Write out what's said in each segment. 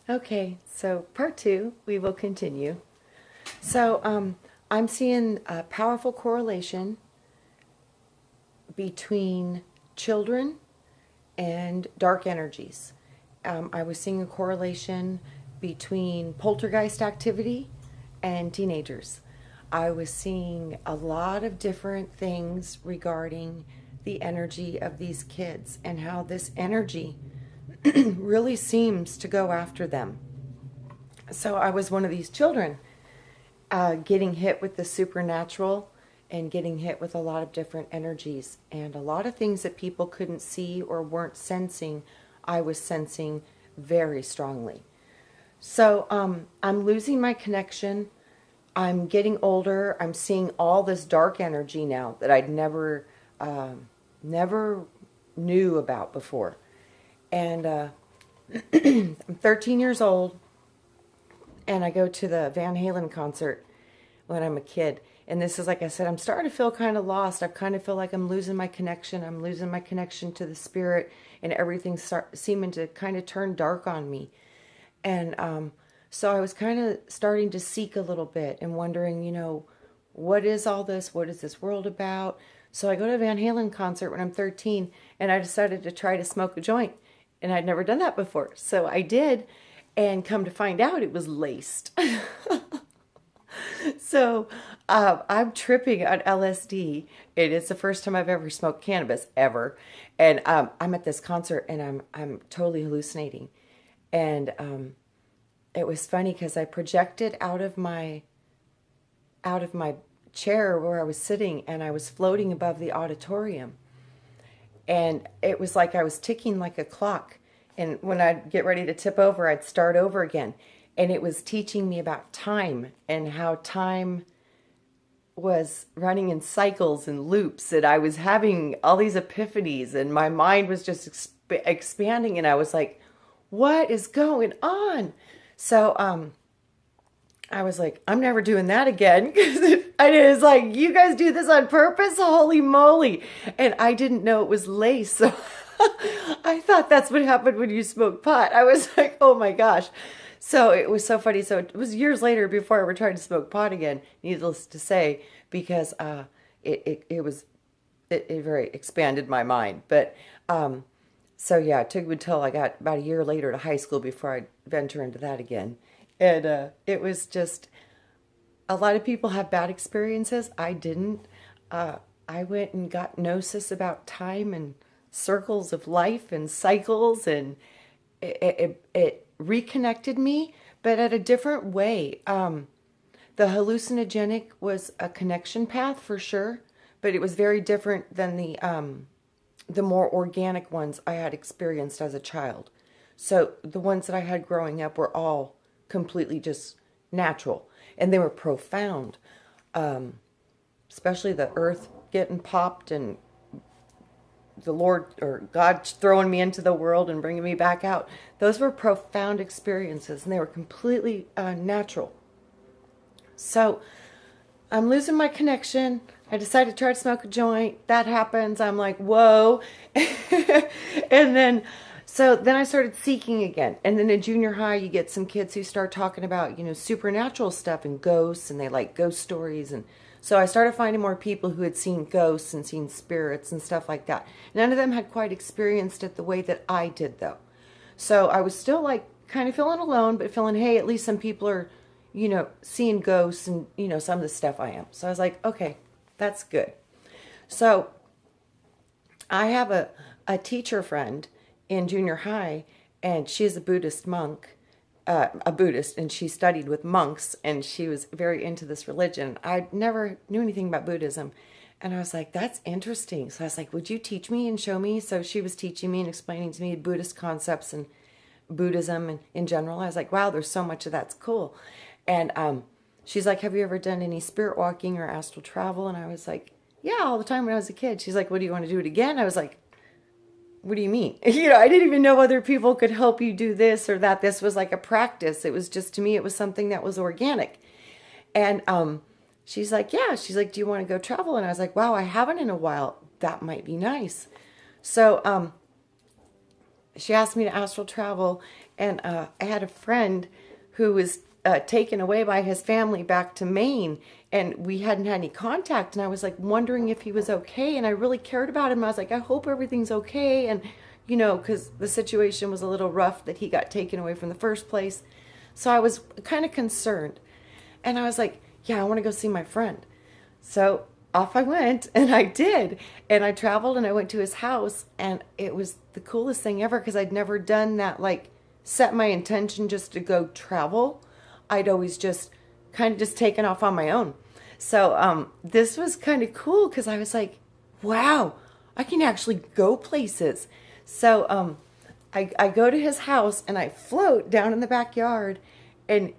Okay, so part two, we will continue. So I'm seeing a powerful correlation between children and dark energies. I was seeing a correlation between poltergeist activity and teenagers. I was seeing a lot of different things regarding the energy of these kids and how this energy really seems to go after them. So I was one of these children getting hit with the supernatural and getting hit with a lot of different energies and a lot of things that people couldn't see or weren't sensing. I was sensing very strongly. So I'm losing my connection. I'm getting older. I'm seeing all this dark energy now that I'd never knew about before. And I'm 13 years old, and I go to the Van Halen concert when I'm a kid. And this is, like I said, I'm starting to feel kind of lost. I kind of feel like I'm losing my connection. I'm losing my connection to the spirit, and everything's seeming to kind of turn dark on me. And so I was kind of starting to seek a little bit and wondering, what is all this? What is this world about? So I go to a Van Halen concert when I'm 13, and I decided to try to smoke a joint. And I'd never done that before. So I did, and come to find out it was laced. So I'm tripping on LSD. It is the first time I've ever smoked cannabis ever, and I'm at this concert and I'm totally hallucinating, and it was funny because I projected out of my chair where I was sitting, and I was floating above the auditorium, and it was like I was ticking like a clock. And when I'd get ready to tip over, I'd start over again. And it was teaching me about time and how time was running in cycles and loops. And I was having all these epiphanies, and my mind was just expanding. And I was like, what is going on? So I was like, I'm never doing that again. Because it was like, you guys do this on purpose? Holy moly. And I didn't know it was lace. So I thought that's what happened when you smoke pot. I was like, oh my gosh. So it was so funny. So it was years later before I ever tried to smoke pot again, needless to say, because it very expanded my mind. But so yeah, it took until I got about a year later to high school before I'd venture into that again. And it was just, a lot of people have bad experiences. I didn't. I went and got gnosis about time and circles of life and cycles, and it reconnected me, but at a different way. The hallucinogenic was a connection path for sure, but it was very different than the more organic ones I had experienced as a child. So the ones that I had growing up were all completely just natural, and they were profound. Especially the earth getting popped and the Lord or God throwing me into the world and bringing me back out. Those were profound experiences, and they were completely natural. So I'm losing my connection. I decide to try to smoke a joint. That happens. I'm like, whoa. And then I started seeking again. And then in junior high, you get some kids who start talking about, supernatural stuff and ghosts, and they like ghost stories. And so I started finding more people who had seen ghosts and seen spirits and stuff like that. None of them had quite experienced it the way that I did, though. So I was still like kind of feeling alone, but feeling, hey, at least some people are, seeing ghosts and, some of the stuff I am. So I was like, okay, that's good. So I have a teacher friend in junior high, and she is a Buddhist monk, a Buddhist, and she studied with monks, and she was very into this religion. I never knew anything about Buddhism, and I was like, that's interesting. So I was like, would you teach me and show me? So she was teaching me and explaining to me Buddhist concepts and Buddhism and in general. I was like, wow, there's so much of that's cool. And she's like, have you ever done any spirit walking or astral travel? And I was like, yeah, all the time when I was a kid. She's like, what do you want to do it again? I was like, what do you mean? I didn't even know other people could help you do this or that. This was like a practice. It was just, to me, it was something that was organic. And she's like, yeah. She's like, do you want to go travel? And I was like, wow, I haven't in a while. That might be nice. So she asked me to astral travel, and I had a friend who was taken away by his family back to Maine, and we hadn't had any contact, and I was like wondering if he was okay, and I really cared about him. I was like, I hope everything's okay, and because the situation was a little rough that he got taken away from the first place. So I was kind of concerned, and I was like, yeah, I want to go see my friend. So off I went, and I did. And I traveled, and I went to his house, and it was the coolest thing ever, because I'd never done that, like set my intention just to go travel. I'd always just kind of just taken off on my own. So this was kind of cool, because I was like, wow, I can actually go places. So I go to his house, and I float down in the backyard, and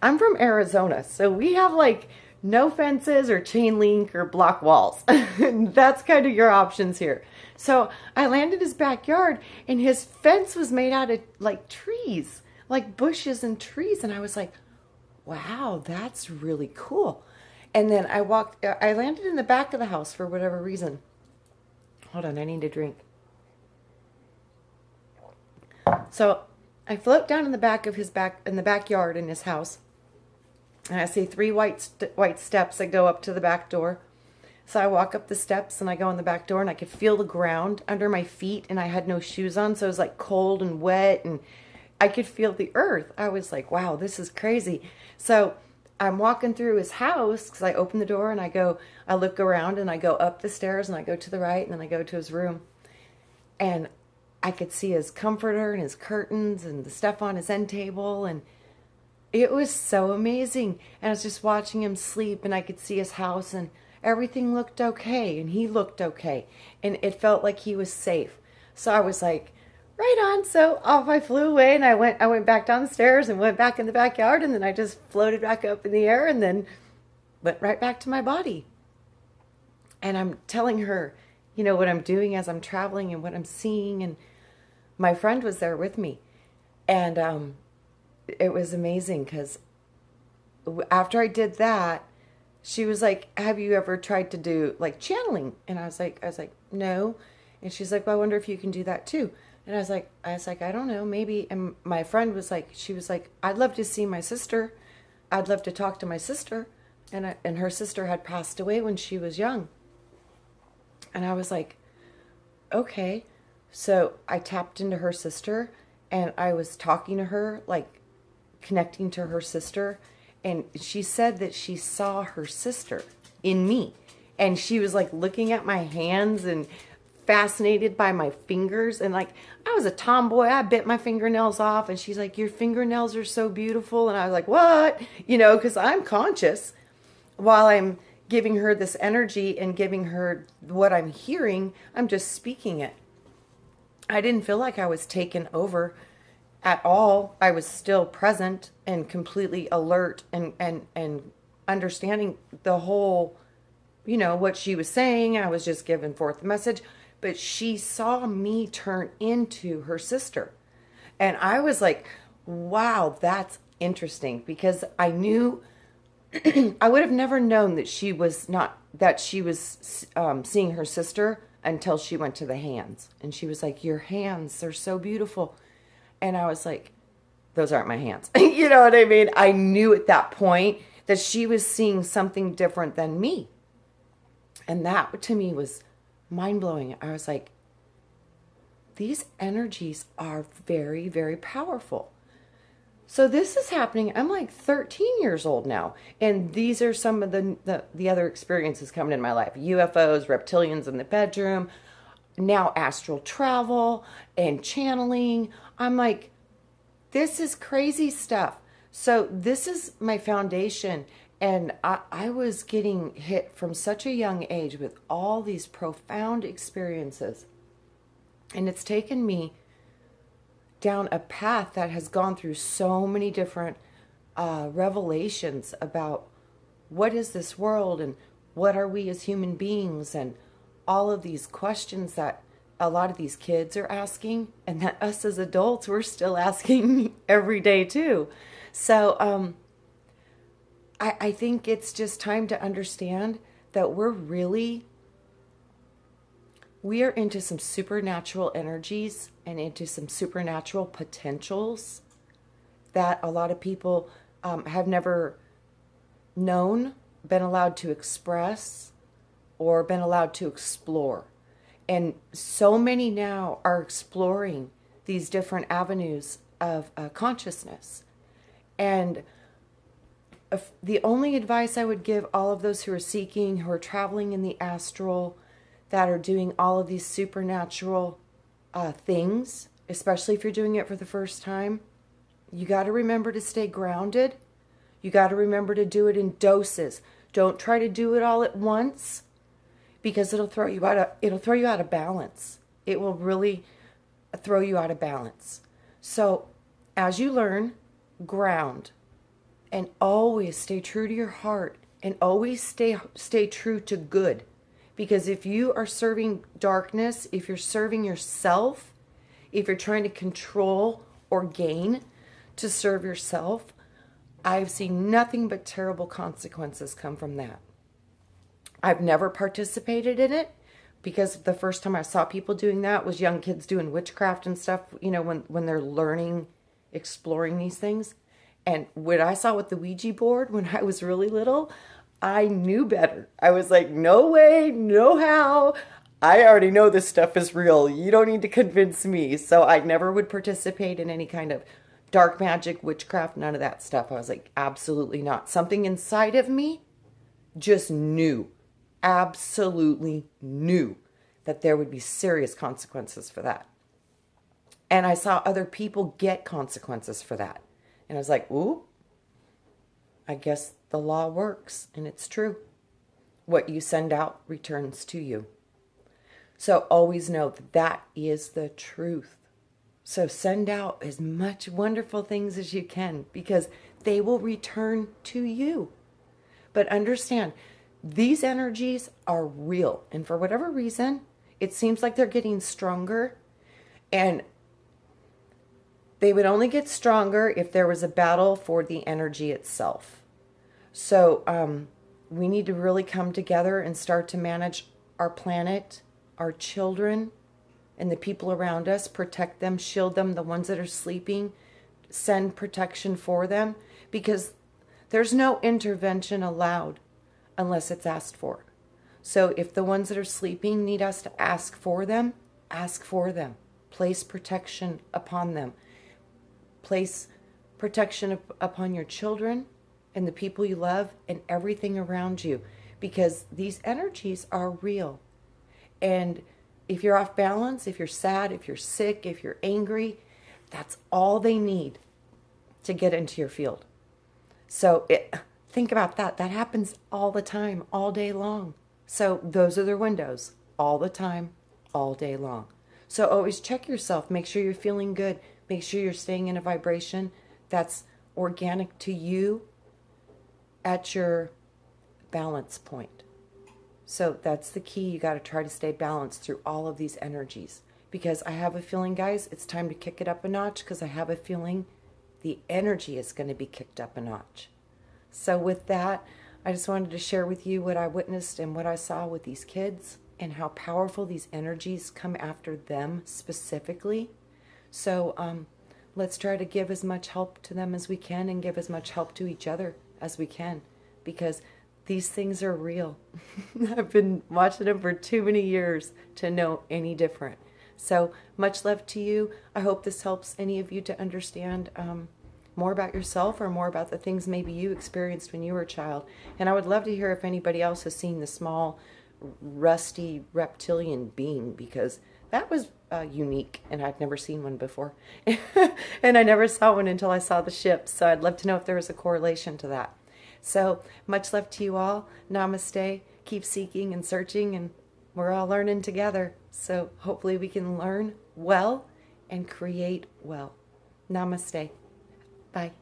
I'm from Arizona, so we have like no fences or chain link or block walls. That's kind of your options here. So I landed in his backyard, and his fence was made out of like trees, like bushes and trees. And I was like, wow, that's really cool. And then I landed in the back of the house for whatever reason. Hold on, I need a drink. So I float down in the backyard in his house. And I see three white steps that go up to the back door. So I walk up the steps, and I go in the back door, and I could feel the ground under my feet, and I had no shoes on, so it was like cold and wet, and I could feel the earth. I was like, wow, this is crazy. So I'm walking through his house, because I open the door, and I look around, and I go up the stairs, and I go to the right, and then I go to his room. And I could see his comforter and his curtains and the stuff on his end table, and it was so amazing. And I was just watching him sleep, and I could see his house, and everything looked okay, and he looked okay, and it felt like he was safe. So I was like, right on. So off I flew away, and I went back down the stairs and went back in the backyard, and then I just floated back up in the air, and then went right back to my body. And I'm telling her, what I'm doing as I'm traveling and what I'm seeing, and my friend was there with me, and it was amazing, because after I did that, she was like, have you ever tried to do like channeling? And I was like, no. And she's like, well, I wonder if you can do that too. And I was like, I don't know, maybe. And my friend was like, I'd love to see my sister. I'd love to talk to my sister. And her sister had passed away when she was young. And I was like, okay. So I tapped into her sister, and I was talking to her, like connecting to her sister, and she said that she saw her sister in me, and she was like looking at my hands and fascinated by my fingers, and like I was a tomboy, I bit my fingernails off, and she's like, your fingernails are so beautiful. And I was like, what? Because I'm conscious while I'm giving her this energy and giving her what I'm hearing. I'm just speaking it. I didn't feel like I was taken over at all. I was still present and completely alert and understanding the whole, what she was saying. I was just giving forth the message, but she saw me turn into her sister. And I was like, wow, that's interesting, because I knew I would have never known that she was seeing her sister until she went to the hands. And she was like, your hands, they're so beautiful. And I was like, those aren't my hands. You know what I mean? I knew at that point that she was seeing something different than me. And that to me was mind-blowing. I was like, these energies are very, very powerful. So this is happening. I'm like 13 years old now. And these are some of the other experiences coming in my life. UFOs, reptilians in the bedroom, now astral travel and channeling. I'm like, this is crazy stuff. So this is my foundation. And I was getting hit from such a young age with all these profound experiences. And it's taken me down a path that has gone through so many different revelations about what is this world and what are we as human beings, and all of these questions that a lot of these kids are asking, and that us as adults, we're still asking every day too. So I think it's just time to understand that we're really We are into some supernatural energies and into some supernatural potentials that a lot of people have never known, been allowed to express, or been allowed to explore. And so many now are exploring these different avenues of consciousness. And the only advice I would give all of those who are seeking, who are traveling in the astral, that are doing all of these supernatural things, especially if you're doing it for the first time, you got to remember to stay grounded. You got to remember to do it in doses. Don't try to do it all at once, because it'll throw you out of balance. It will really throw you out of balance. So as you learn, ground, and always stay true to your heart, and always stay true to good. Because if you are serving darkness, if you're serving yourself, if you're trying to control or gain to serve yourself, I've seen nothing but terrible consequences come from that. I've never participated in it, because the first time I saw people doing that was young kids doing witchcraft and stuff, you know, when they're learning, exploring these things. And what I saw with the Ouija board when I was really little, I knew better. I was like, no way, no how. I already know this stuff is real. You don't need to convince me. So I never would participate in any kind of dark magic, witchcraft, none of that stuff. I was like, absolutely not. Something inside of me just knew, absolutely knew that there would be serious consequences for that. And I saw other people get consequences for that. And I was like, ooh, I guess the law works, and it's true. What you send out returns to you. So always know that that is the truth. So send out as much wonderful things as you can, because they will return to you. But understand, these energies are real. And for whatever reason, it seems like they're getting stronger. And they would only get stronger if there was a battle for the energy itself. So we need to really come together and start to manage our planet, our children, and the people around us. Protect them, shield them, the ones that are sleeping. Send protection for them, because there's no intervention allowed unless it's asked for. So if the ones that are sleeping need us to ask for them, ask for them. Place protection upon them. Place protection upon your children and the people you love and everything around you, because these energies are real. And if you're off balance, if you're sad, if you're sick, if you're angry, that's all they need to get into your field. So think about that. That happens all the time, all day long. So those are their windows, all the time, all day long. So always check yourself. Make sure you're feeling good. Make sure you're staying in a vibration that's organic to you at your balance point. So that's the key. You got to try to stay balanced through all of these energies. Because I have a feeling, guys, it's time to kick it up a notch, because I have a feeling the energy is going to be kicked up a notch. So with that, I just wanted to share with you what I witnessed and what I saw with these kids, and how powerful these energies come after them specifically. So let's try to give as much help to them as we can, and give as much help to each other as we can, because these things are real. I've been watching them for too many years to know any different. So much love to you. I hope this helps any of you to understand more about yourself, or more about the things maybe you experienced when you were a child. And I would love to hear if anybody else has seen the small, rusty reptilian being, because that was unique, and I'd never seen one before. And I never saw one until I saw the ship. So I'd love to know if there was a correlation to that. So much love to you all. Namaste. Keep seeking and searching, and we're all learning together. So hopefully we can learn well and create well. Namaste. Bye.